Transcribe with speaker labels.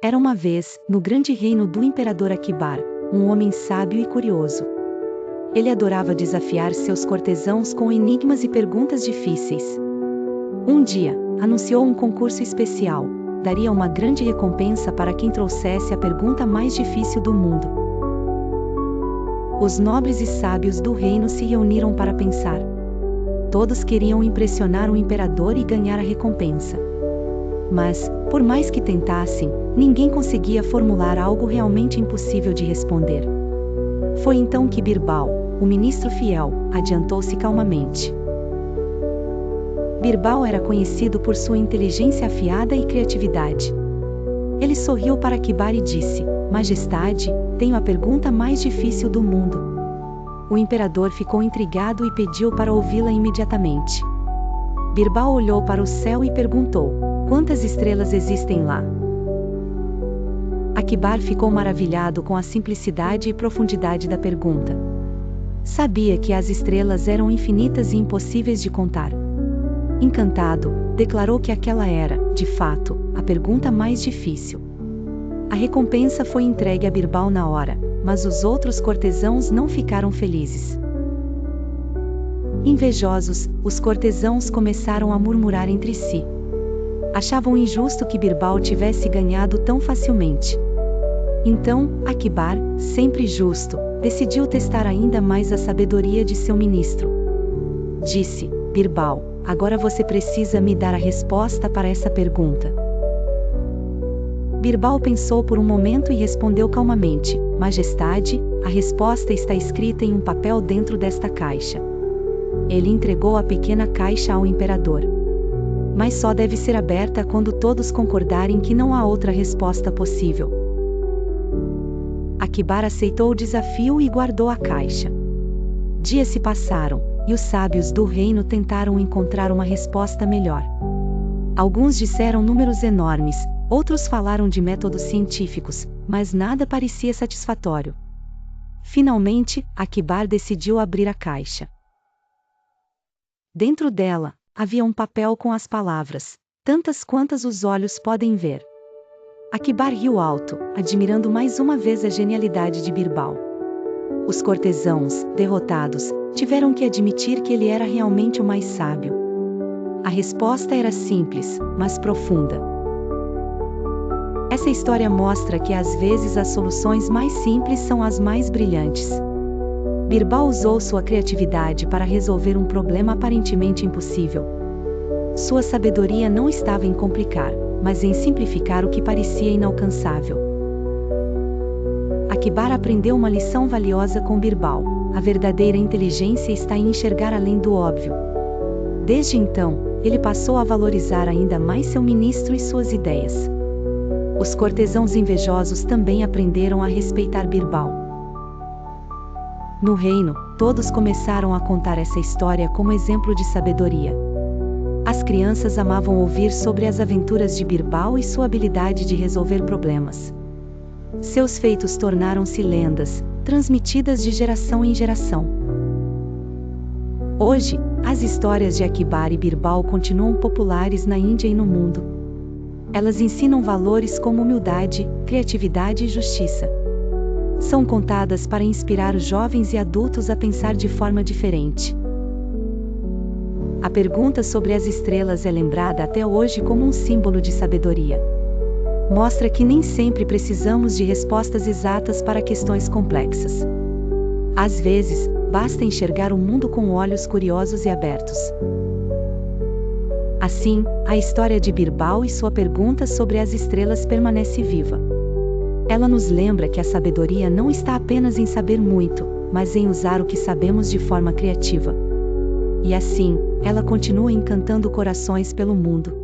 Speaker 1: Era uma vez, no grande reino do imperador Akibar, um homem sábio e curioso. Ele adorava desafiar seus cortesãos com enigmas e perguntas difíceis. Um dia, anunciou um concurso especial. Daria uma grande recompensa para quem trouxesse a pergunta mais difícil do mundo. Os nobres e sábios do reino se reuniram para pensar. Todos queriam impressionar o imperador e ganhar a recompensa. Mas, por mais que tentassem, ninguém conseguia formular algo realmente impossível de responder. Foi então que Birbal, o ministro fiel, adiantou-se calmamente. Birbal era conhecido por sua inteligência afiada e criatividade. Ele sorriu para Akibar e disse: Majestade, tenho a pergunta mais difícil do mundo. O imperador ficou intrigado e pediu para ouvi-la imediatamente. Birbal olhou para o céu e perguntou: Quantas estrelas existem lá? Akibar ficou maravilhado com a simplicidade e profundidade da pergunta. Sabia que as estrelas eram infinitas e impossíveis de contar. Encantado, declarou que aquela era, de fato, a pergunta mais difícil. A recompensa foi entregue a Birbal na hora, mas os outros cortesãos não ficaram felizes. Invejosos, os cortesãos começaram a murmurar entre si. Achavam injusto que Birbal tivesse ganhado tão facilmente. Então, Akibar, sempre justo, decidiu testar ainda mais a sabedoria de seu ministro. Disse: Birbal, agora você precisa me dar a resposta para essa pergunta. Birbal pensou por um momento e respondeu calmamente: Majestade, a resposta está escrita em um papel dentro desta caixa. Ele entregou a pequena caixa ao imperador. Mas só deve ser aberta quando todos concordarem que não há outra resposta possível. Akibar aceitou o desafio e guardou a caixa. Dias se passaram, e os sábios do reino tentaram encontrar uma resposta melhor. Alguns disseram números enormes, outros falaram de métodos científicos, mas nada parecia satisfatório. Finalmente, Akibar decidiu abrir a caixa. Dentro dela, havia um papel com as palavras: tantas quantas os olhos podem ver. Akibar riu alto, admirando mais uma vez a genialidade de Birbal. Os cortesãos, derrotados, tiveram que admitir que ele era realmente o mais sábio. A resposta era simples, mas profunda. Essa história mostra que às vezes as soluções mais simples são as mais brilhantes. Birbal usou sua criatividade para resolver um problema aparentemente impossível. Sua sabedoria não estava em complicar, mas em simplificar o que parecia inalcançável. Akibar aprendeu uma lição valiosa com Birbal: a verdadeira inteligência está em enxergar além do óbvio. Desde então, ele passou a valorizar ainda mais seu ministro e suas ideias. Os cortesãos invejosos também aprenderam a respeitar Birbal. No reino, todos começaram a contar essa história como exemplo de sabedoria. As crianças amavam ouvir sobre as aventuras de Birbal e sua habilidade de resolver problemas. Seus feitos tornaram-se lendas, transmitidas de geração em geração. Hoje, as histórias de Akibar e Birbal continuam populares na Índia e no mundo. Elas ensinam valores como humildade, criatividade e justiça. São contadas para inspirar os jovens e adultos a pensar de forma diferente. A pergunta sobre as estrelas é lembrada até hoje como um símbolo de sabedoria. Mostra que nem sempre precisamos de respostas exatas para questões complexas. Às vezes, basta enxergar o mundo com olhos curiosos e abertos. Assim, a história de Birbal e sua pergunta sobre as estrelas permanece viva. Ela nos lembra que a sabedoria não está apenas em saber muito, mas em usar o que sabemos de forma criativa. E assim, ela continua encantando corações pelo mundo.